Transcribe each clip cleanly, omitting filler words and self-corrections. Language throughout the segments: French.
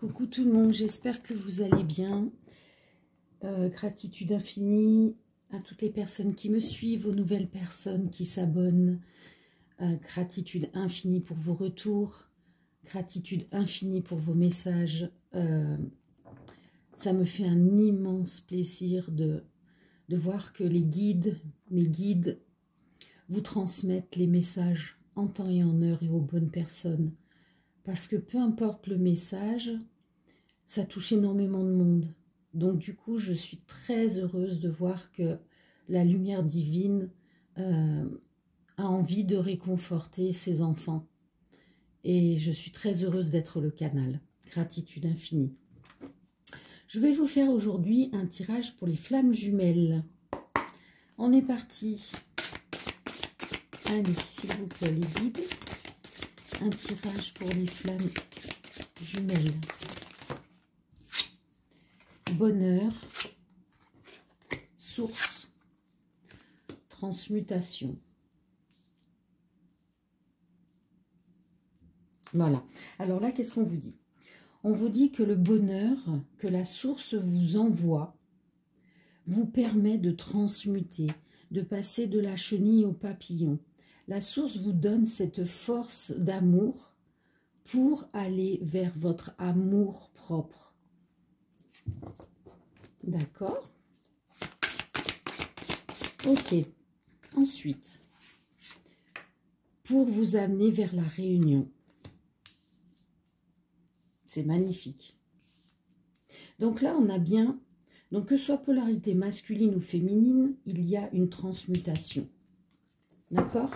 Coucou tout le monde, j'espère que vous allez bien. Gratitude infinie à toutes les personnes qui me suivent, aux nouvelles personnes qui s'abonnent. Gratitude infinie pour vos retours. Gratitude infinie pour vos messages. Ça me fait un immense plaisir de voir que les guides, mes guides, vous transmettent les messages en temps et en heure et aux bonnes personnes. Parce que peu importe le message, ça touche énormément de monde. Donc du coup, je suis très heureuse de voir que la lumière divine a envie de réconforter ses enfants. Et je suis très heureuse d'être le canal. Gratitude infinie. Je vais vous faire aujourd'hui un tirage pour les flammes jumelles. On est parti. Allez, s'il vous plaît, les guides. Un tirage pour les flammes jumelles. Bonheur, source, transmutation. Voilà. Alors là, qu'est-ce qu'on vous dit? On vous dit que le bonheur que la source vous envoie vous permet de transmuter, de passer de la chenille au papillon. La source vous donne cette force d'amour pour aller vers votre amour propre. D'accord. Ok. Ensuite, pour vous amener vers la réunion. C'est magnifique. Donc là, on a bien, donc que ce soit polarité masculine ou féminine, il y a une transmutation. D'accord?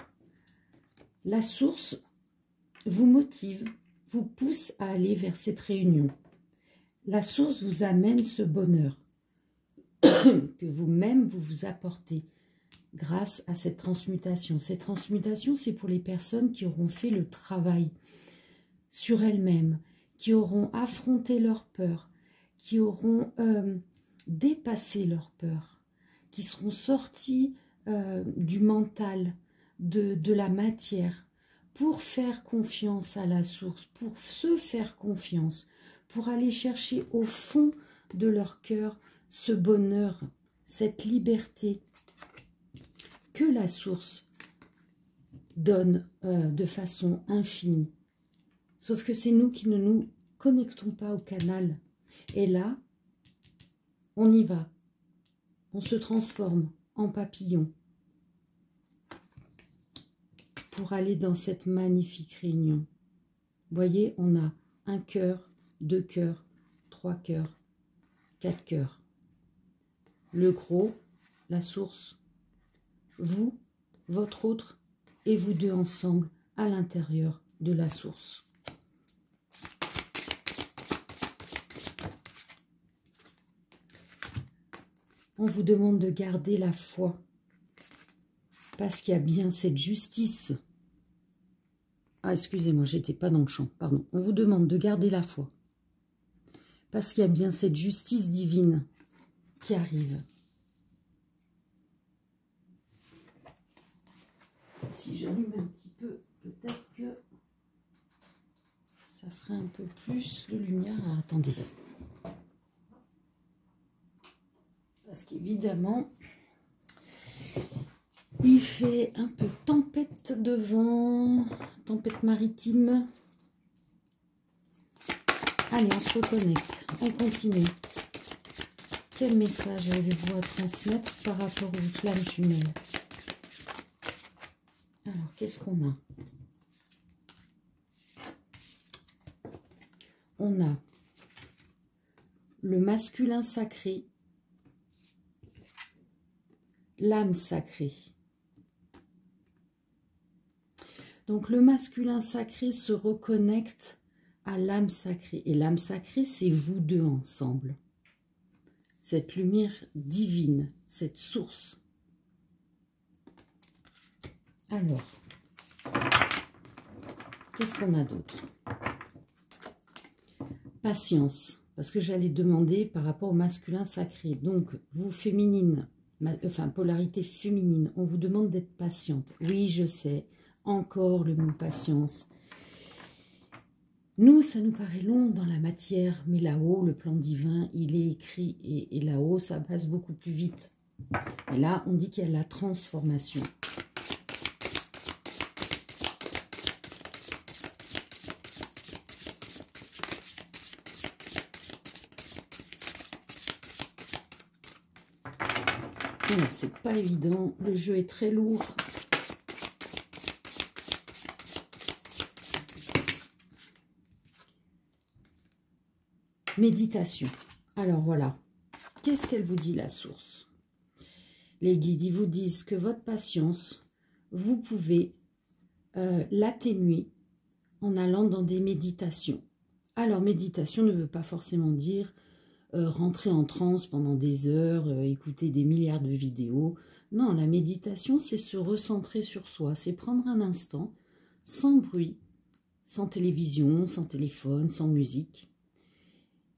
La source vous motive, vous pousse à aller vers cette réunion. La source vous amène ce bonheur que vous-même vous apportez grâce à cette transmutation. Cette transmutation, c'est pour les personnes qui auront fait le travail sur elles-mêmes, qui auront affronté leurs peurs, qui auront dépassé leurs peurs, qui seront sortis du mental, de la matière, pour faire confiance à la source, pour se faire confiance, pour aller chercher au fond de leur cœur ce bonheur, cette liberté que la source donne de façon infinie. Sauf que c'est nous qui ne nous connectons pas au canal. Et là, on y va. On se transforme en papillon pour aller dans cette magnifique réunion. Vous voyez, on a un cœur, 2 cœurs, 3 cœurs, 4 cœurs. Le gros, la source, vous, votre autre et vous deux ensemble à l'intérieur de la source. On vous demande de garder la foi parce qu'il y a bien cette justice. Ah, excusez-moi, j'étais pas dans le champ, pardon. On vous demande de garder la foi parce qu'il y a bien cette justice divine qui arrive. Si j'allume un petit peu, peut-être que ça ferait un peu plus de lumière. Alors, attendez. Parce qu'évidemment, il fait un peu tempête de vent, tempête maritime. Allez, on se reconnecte, on continue. Quel message avez-vous à transmettre par rapport aux flammes jumelles? Alors, qu'est-ce qu'on a? On a le masculin sacré, l'âme sacrée. Donc, le masculin sacré se reconnecte à l'âme sacrée. Et l'âme sacrée, c'est vous deux ensemble. Cette lumière divine, cette source. Alors, qu'est-ce qu'on a d'autre? Patience, parce que j'allais demander par rapport au masculin sacré. Donc, vous féminine, enfin polarité féminine, on vous demande d'être patiente. Oui, je sais, encore le mot patience. Nous, ça nous paraît long dans la matière, mais là-haut, le plan divin, il est écrit, et là-haut, ça passe beaucoup plus vite. Et là, on dit qu'il y a la transformation. Alors, c'est pas évident, le jeu est très lourd. Méditation. Alors voilà, qu'est-ce qu'elle vous dit la source? Les guides, ils vous disent que votre patience, vous pouvez l'atténuer en allant dans des méditations. Alors méditation ne veut pas forcément dire rentrer en transe pendant des heures, écouter des milliards de vidéos. Non, la méditation, c'est se recentrer sur soi, c'est prendre un instant sans bruit, sans télévision, sans téléphone, sans musique,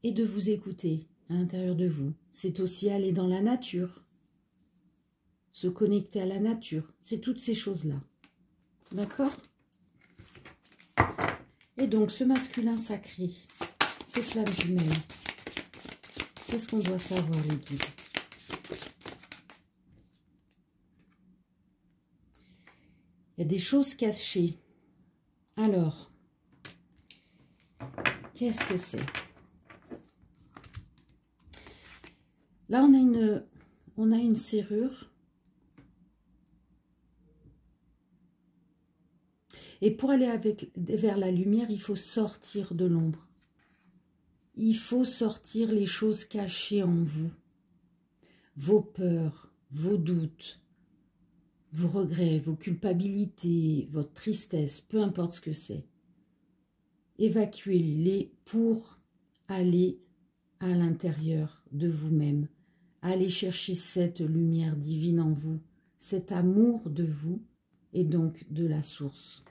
et de vous écouter à l'intérieur de vous. C'est aussi aller dans la nature, se connecter à la nature, c'est toutes ces choses-là. D'accord? Et donc, ce masculin sacré, ces flammes jumelles, qu'est-ce qu'on doit savoir, les guides? Il y a des choses cachées. Alors, qu'est-ce que c'est? Là, on a une serrure. Et pour aller vers la lumière, il faut sortir de l'ombre. Il faut sortir les choses cachées en vous. Vos peurs, vos doutes, vos regrets, vos culpabilités, votre tristesse, peu importe ce que c'est. Évacuez-les pour aller à l'intérieur de vous-même. Allez chercher cette lumière divine en vous, cet amour de vous et donc de la source.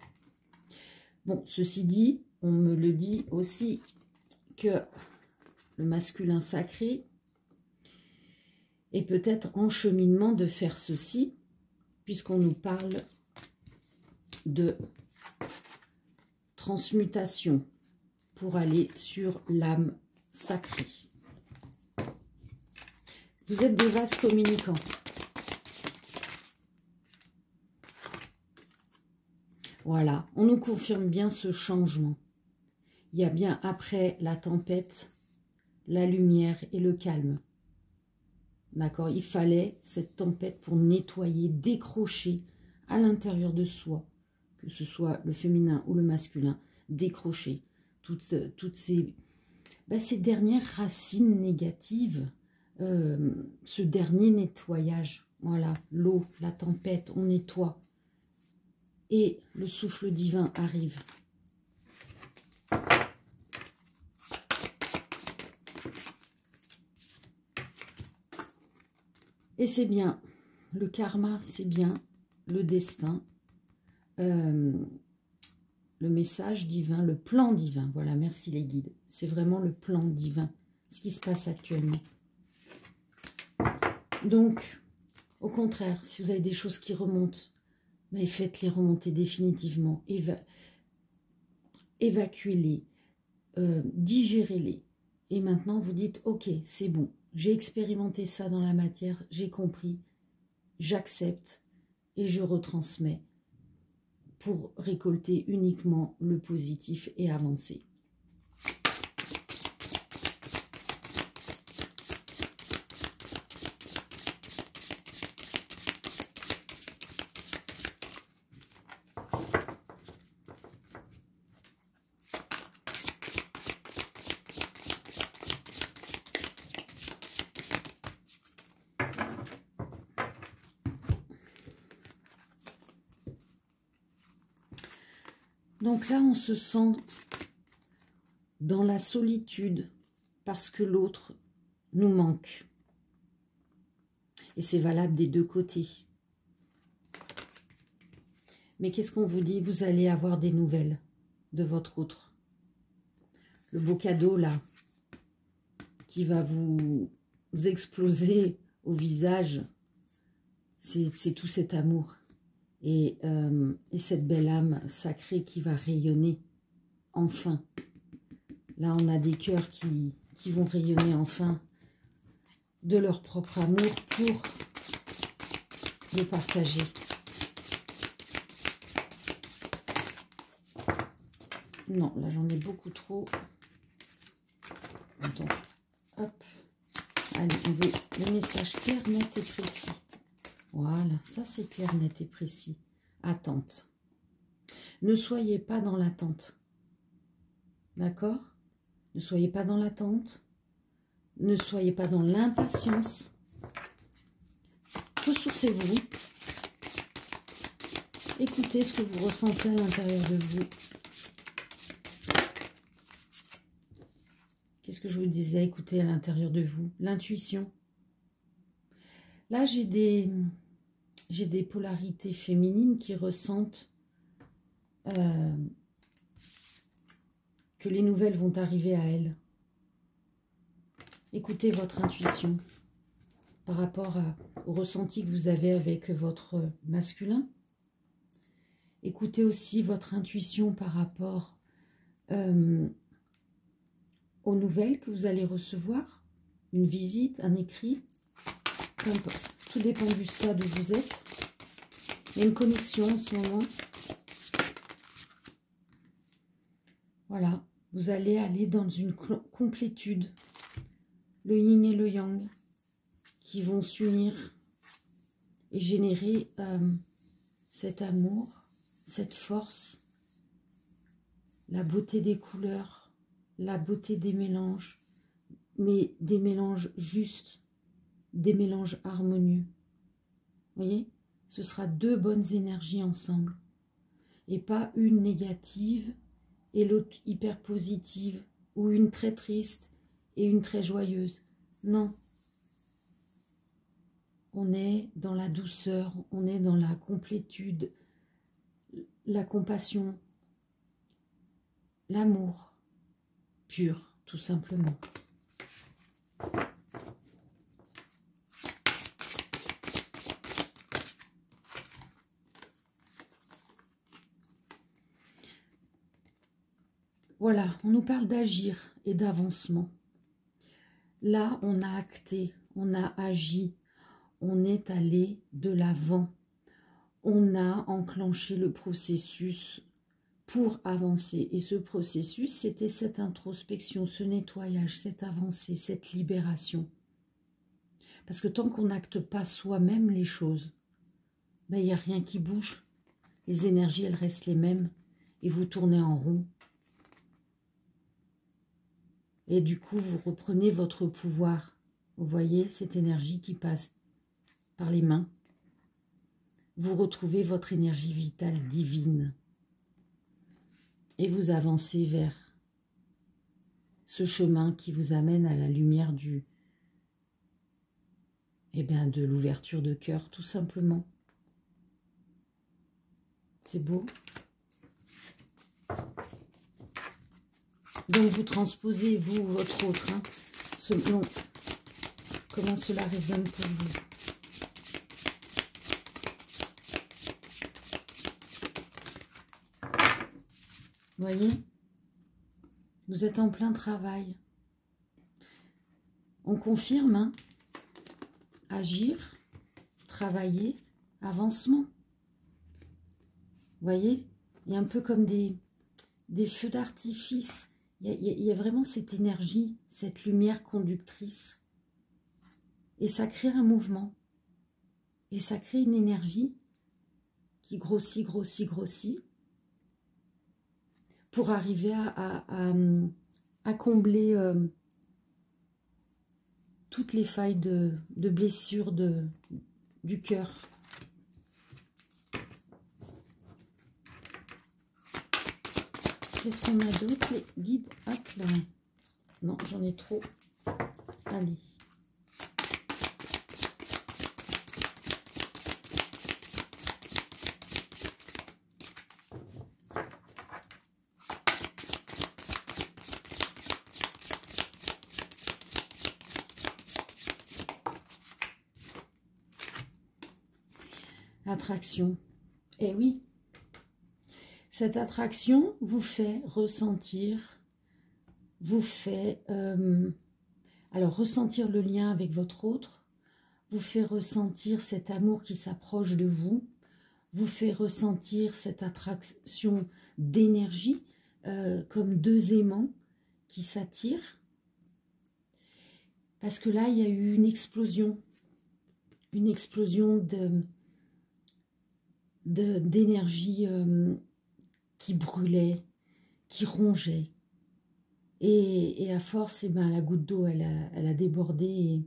Bon, ceci dit, on me le dit aussi que le masculin sacré est peut-être en cheminement de faire ceci, puisqu'on nous parle de transmutation pour aller sur l'âme sacrée. Vous êtes des vases communicants. Voilà, on nous confirme bien ce changement. Il y a bien après la tempête, la lumière et le calme. D'accord? Il fallait cette tempête pour nettoyer, décrocher à l'intérieur de soi, que ce soit le féminin ou le masculin, décrocher toutes ces dernières racines négatives, ce dernier nettoyage. Voilà, l'eau, la tempête, on nettoie. Et le souffle divin arrive. Et c'est bien, le karma, c'est bien, le destin, le message divin, le plan divin. Voilà, merci les guides. C'est vraiment le plan divin, ce qui se passe actuellement. Donc, au contraire, si vous avez des choses qui remontent, mais faites-les remonter définitivement. Évacuez-les, digérez-les. Et maintenant, vous dites, ok, c'est bon. J'ai expérimenté ça dans la matière, j'ai compris, j'accepte et je retransmets pour récolter uniquement le positif et avancer. Donc là, on se sent dans la solitude parce que l'autre nous manque. Et c'est valable des deux côtés. Mais qu'est-ce qu'on vous dit? Vous allez avoir des nouvelles de votre autre. Le beau cadeau, là, qui va vous exploser au visage, c'est tout cet amour. Et cette belle âme sacrée qui va rayonner, enfin. Là, on a des cœurs qui vont rayonner enfin de leur propre amour pour le partager. Non, là, j'en ai beaucoup trop. Attends, hop. Allez, on veut le message clair, net et précis. Voilà, ça c'est clair, net et précis. Attente. Ne soyez pas dans l'attente. D'accord? Ne soyez pas dans l'attente. Ne soyez pas dans l'impatience. Ressourcez-vous. Écoutez ce que vous ressentez à l'intérieur de vous. Qu'est-ce que je vous disais? Écoutez à l'intérieur de vous. L'intuition. Là, j'ai des polarités féminines qui ressentent que les nouvelles vont arriver à elles. Écoutez votre intuition par rapport au ressenti que vous avez avec votre masculin. Écoutez aussi votre intuition par rapport aux nouvelles que vous allez recevoir, une visite, un écrit, tout dépend du stade où vous êtes. Il y a une connexion en ce moment. Voilà, vous allez aller dans une complétude, le yin et le yang, qui vont s'unir et générer cet amour, cette force, la beauté des couleurs, la beauté des mélanges, mais des mélanges justes, des mélanges harmonieux. Vous voyez, ce sera deux bonnes énergies ensemble, et pas une négative et l'autre hyper positive, ou une très triste et une très joyeuse. Non. On est dans la douceur, on est dans la complétude, la compassion, l'amour pur, tout simplement. Voilà, on nous parle d'agir et d'avancement. Là, on a acté, on a agi, on est allé de l'avant. On a enclenché le processus pour avancer. Et ce processus, c'était cette introspection, ce nettoyage, cette avancée, cette libération. Parce que tant qu'on n'acte pas soi-même les choses, ben, il n'y a rien qui bouge. Les énergies, elles restent les mêmes. Et vous tournez en rond. Et du coup, vous reprenez votre pouvoir. Vous voyez cette énergie qui passe par les mains. Vous retrouvez votre énergie vitale divine. Et vous avancez vers ce chemin qui vous amène à la lumière de l'ouverture de cœur, tout simplement. C'est beau. Donc vous transposez, vous, votre autre, hein, selon comment cela résonne pour vous. Voyez, vous êtes en plein travail. On confirme, hein, agir, travailler, avancement. Voyez, il y a un peu comme des feux d'artifice. Il y a vraiment cette énergie, cette lumière conductrice. Et ça crée un mouvement. Et ça crée une énergie qui grossit, grossit, grossit. Pour arriver à combler toutes les failles de blessures du cœur. Qu'est-ce qu'on a d'autre? Les guides, hop là. Non, j'en ai trop. Allez. Attraction. Eh oui, cette attraction vous fait ressentir vous fait alors ressentir le lien avec votre autre, vous fait ressentir cet amour qui s'approche de vous, vous fait ressentir cette attraction d'énergie comme deux aimants qui s'attirent. Parce que là, il y a eu une explosion d'énergie qui brûlait, qui rongeait. Et à force, eh ben, la goutte d'eau, elle a débordé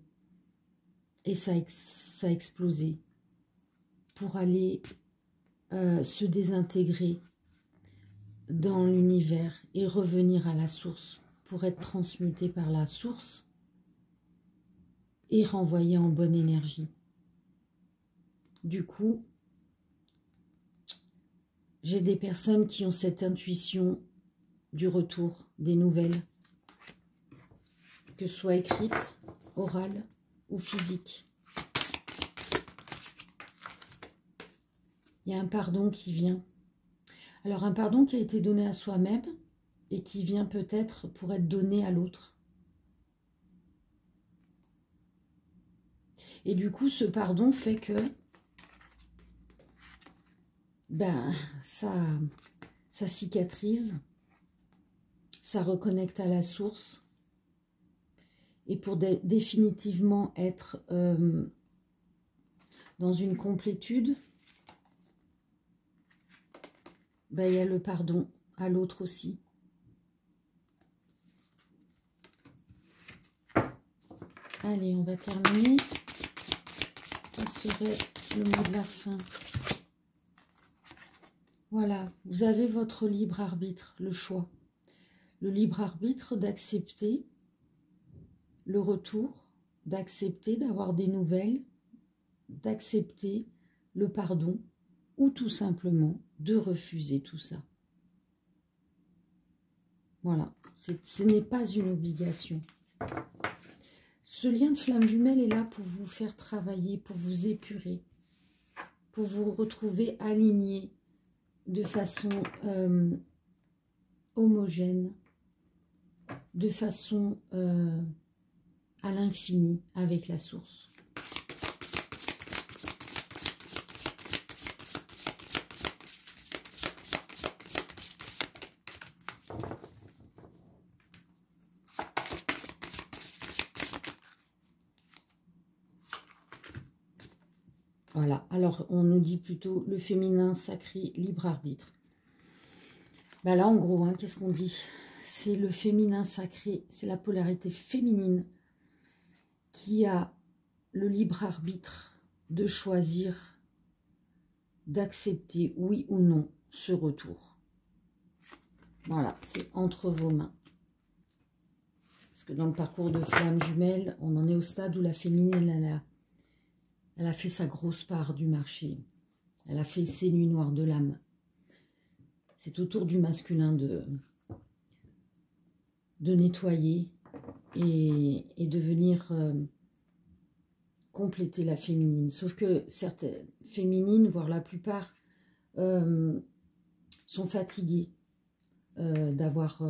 et ça a explosé pour aller se désintégrer dans l'univers et revenir à la source pour être transmuté par la source et renvoyé en bonne énergie. Du coup, j'ai des personnes qui ont cette intuition du retour des nouvelles, que ce soit écrite, orale ou physique. Il y a un pardon qui vient. Alors un pardon qui a été donné à soi-même et qui vient peut-être pour être donné à l'autre. Et du coup, ce pardon fait que ben, ça cicatrise, ça reconnecte à la source. Et pour définitivement être dans une complétude, ben, il y a le pardon à l'autre aussi. Allez, on va terminer. Quel serait le mot de la fin? Voilà, vous avez votre libre arbitre, le choix. Le libre arbitre d'accepter le retour, d'accepter d'avoir des nouvelles, d'accepter le pardon ou tout simplement de refuser tout ça. Voilà, ce n'est pas une obligation. Ce lien de flamme jumelle est là pour vous faire travailler, pour vous épurer, pour vous retrouver aligné de façon homogène, de façon à l'infini avec la source. Voilà, alors on nous dit plutôt le féminin sacré, libre arbitre. Ben là en gros, hein, qu'est-ce qu'on dit? C'est le féminin sacré, c'est la polarité féminine qui a le libre arbitre de choisir, d'accepter oui ou non ce retour. Voilà, c'est entre vos mains. Parce que dans le parcours de flamme jumelle, on en est au stade où la féminine, elle a fait sa grosse part du marché. Elle a fait ses nuits noires de l'âme. C'est au tour du masculin de nettoyer et de venir compléter la féminine. Sauf que certaines féminines, voire la plupart, sont fatiguées d'avoir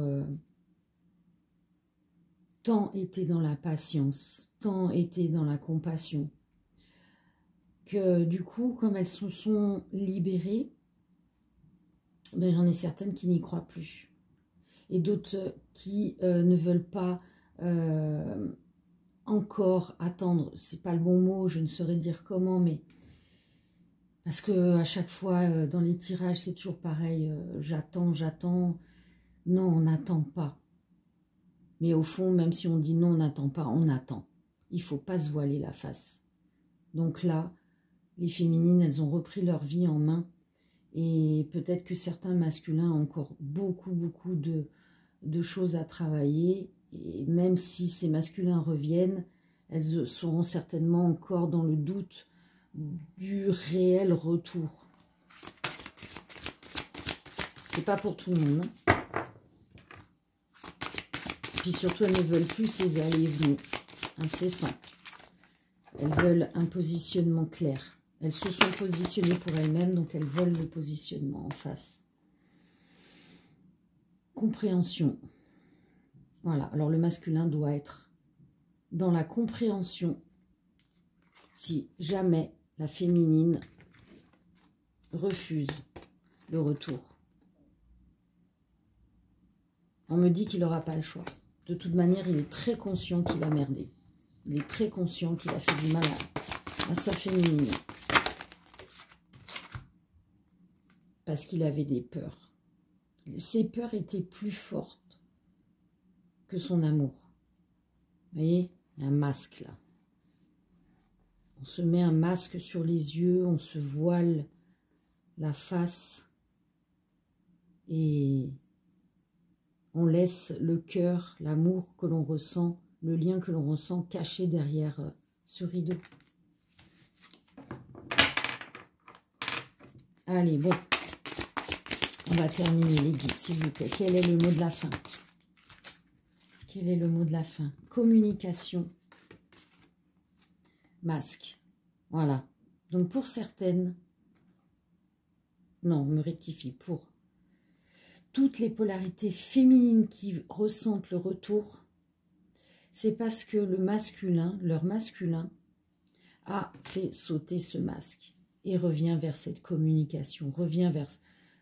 tant été dans la patience, tant été dans la compassion, que du coup, comme elles se sont libérées, ben, j'en ai certaines qui n'y croient plus. Et d'autres qui ne veulent pas encore attendre. C'est pas le bon mot, je ne saurais dire comment, mais parce que à chaque fois dans les tirages, c'est toujours pareil. J'attends, j'attends. Non, on n'attend pas. Mais au fond, même si on dit non, on n'attend pas, on attend. Il faut pas se voiler la face. Donc là, les féminines, elles ont repris leur vie en main. Et peut-être que certains masculins ont encore beaucoup de choses à travailler. Et même si ces masculins reviennent, elles seront certainement encore dans le doute du réel retour. C'est pas pour tout le monde. Puis surtout, elles ne veulent plus ces allées et venues incessants. Elles veulent un positionnement clair. Elles se sont positionnées pour elles-mêmes, donc elles veulent le positionnement en face. Compréhension. Voilà, alors le masculin doit être dans la compréhension si jamais la féminine refuse le retour. On me dit qu'il n'aura pas le choix. De toute manière, il est très conscient qu'il a merdé. Il est très conscient qu'il a fait du mal à sa féminine. Parce qu'il avait des peurs. Ses peurs étaient plus fortes que son amour. Vous voyez, il y a un masque là. On se met un masque sur les yeux, on se voile la face et on laisse le cœur, l'amour que l'on ressent, le lien que l'on ressent caché derrière ce rideau. Allez, bon. On va terminer les guides, s'il vous plaît. Quel est le mot de la fin? Quel est le mot de la fin? Communication. Masque. Voilà. Donc, pour certaines... Non, on me rectifie. Pour toutes les polarités féminines qui ressentent le retour, c'est parce que le masculin, leur masculin, a fait sauter ce masque et revient vers cette communication, revient vers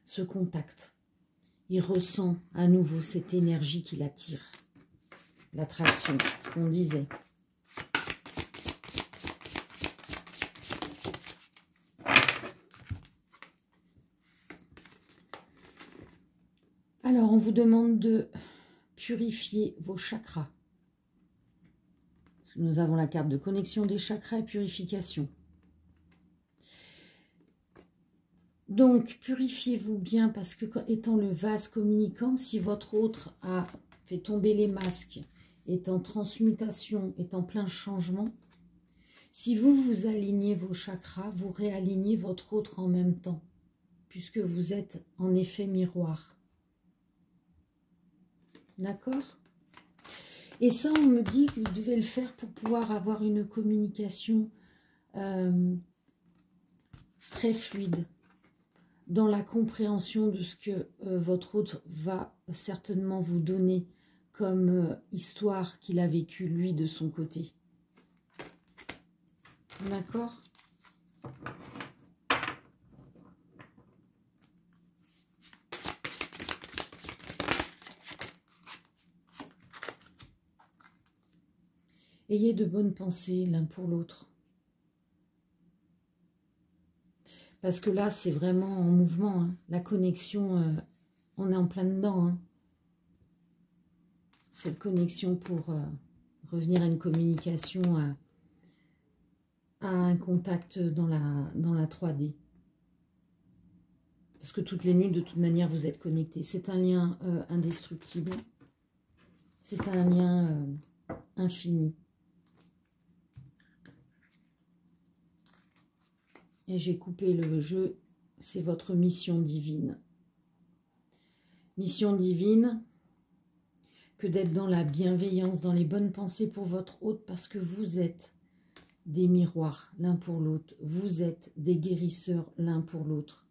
ce contact. Il ressent à nouveau cette énergie qui l'attire, l'attraction, ce qu'on disait. Alors, on vous demande de purifier vos chakras. Nous avons la carte de connexion des chakras et purification. Donc, purifiez-vous bien parce que, étant le vase communicant, si votre autre a fait tomber les masques, est en transmutation, est en plein changement, si vous alignez vos chakras, vous réalignez votre autre en même temps, puisque vous êtes en effet miroir. D'accord ? Et ça, on me dit que vous devez le faire pour pouvoir avoir une communication très fluide, dans la compréhension de ce que votre autre va certainement vous donner comme histoire qu'il a vécue, lui, de son côté. D'accord ? Ayez de bonnes pensées l'un pour l'autre. Parce que là, c'est vraiment en mouvement. Hein. La connexion, on est en plein dedans. Hein. Cette connexion pour revenir à une communication, à un contact dans la 3D. Parce que toutes les nuits, de toute manière, vous êtes connectés. C'est un lien indestructible. C'est un lien infini. Et j'ai coupé le jeu, c'est votre mission divine. Mission divine, que d'être dans la bienveillance, dans les bonnes pensées pour votre hôte, parce que vous êtes des miroirs l'un pour l'autre. Vous êtes des guérisseurs l'un pour l'autre.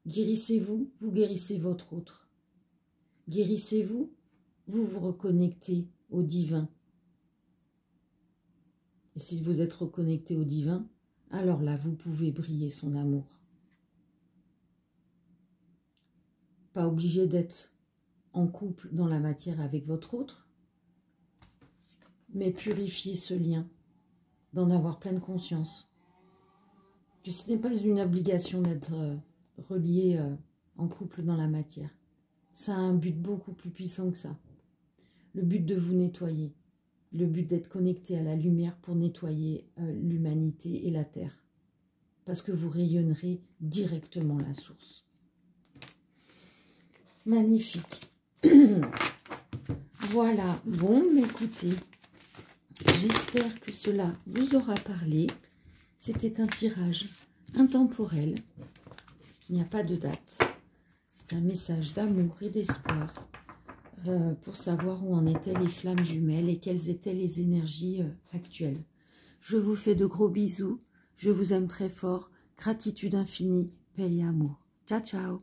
Guérissez-vous, vous guérissez votre autre. Guérissez-vous, vous vous reconnectez au divin. Et si vous êtes reconnecté au divin, alors là, vous pouvez briller son amour. Pas obligé d'être en couple dans la matière avec votre autre, mais purifier ce lien, d'en avoir pleine conscience. Que ce n'est pas une obligation d'être relié en couple dans la matière. Ça a un but beaucoup plus puissant que ça. Le but de vous nettoyer. Le but d'être connecté à la lumière pour nettoyer l'humanité et la Terre. Parce que vous rayonnerez directement la source. Magnifique. Voilà. Bon, mais écoutez, j'espère que cela vous aura parlé. C'était un tirage intemporel. Il n'y a pas de date. C'est un message d'amour et d'espoir. Pour savoir où en étaient les flammes jumelles et quelles étaient les énergies actuelles. Je vous fais de gros bisous, je vous aime très fort, gratitude infinie, paix et amour. Ciao, ciao.